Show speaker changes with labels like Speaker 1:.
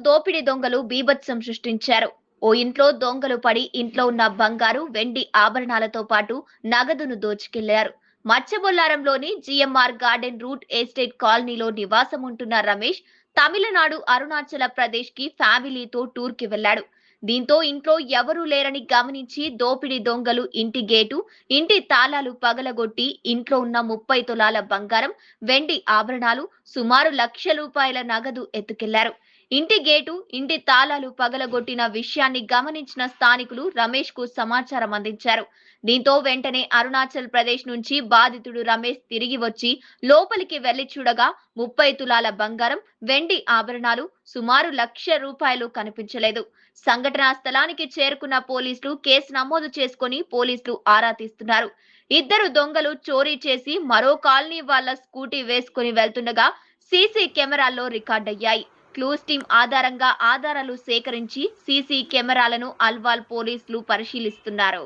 Speaker 1: దోపిడీ దొంగలు బీభత్సం సృష్టించారు. ఓ ఇంట్లో దొంగలు పడి ఇంట్లో ఉన్న బంగారు, వెండి ఆభరణాలతో పాటు నగదును దోచుకెళ్లారు. మత్స్యబొల్లారంలోని జిఎంఆర్ గార్డెన్ రూట్ ఎస్టేట్ కాలనీలో నివాసం ఉంటున్న రమేష్ తమిళనాడు, అరుణాచల ప్రదేశ్ కి ఫ్యామిలీతో టూర్ కి వెళ్లాడు. దీంతో ఇంట్లో ఎవరూ లేరని గమనించి దోపిడీ దొంగలు ఇంటి గేటు, ఇంటి తాళాలు పగలగొట్టి ఇంట్లో ఉన్న 30 తులాల బంగారం, వెండి ఆభరణాలు, సుమారు ₹1,00,000 నగదు ఎత్తుకెళ్లారు. ఇంటి గేటు, ఇంటి తాళాలు పగలగొట్టిన విషయాన్ని గమనించిన స్థానికులు రమేష్ కు సమాచారం అందించారు. దీంతో వెంటనే అరుణాచల్ ప్రదేశ్ నుంచి బాధితుడు రమేష్ తిరిగి వచ్చి లోపలికి వెళ్లి చూడగా 30 తులాల బంగారం, వెండి ఆభరణాలు, సుమారు ₹1,00,000 కనిపించలేదు. సంఘటనా స్థలానికి చేరుకున్న పోలీసులు కేసు నమోదు చేసుకుని పోలీసులు ఆరా తీస్తున్నారు. ఇద్దరు దొంగలు చోరీ చేసి మరో కాలనీ వాళ్ళ స్కూటీ వేసుకుని వెళ్తుండగా సీసీ కెమెరాల్లో రికార్డయ్యాయి. క్లూస్ టీం ఆధారంగా ఆధారాలు సేకరించి సీసీ కెమెరాలను అల్వాల్ పోలీసులు పరిశీలిస్తున్నారు.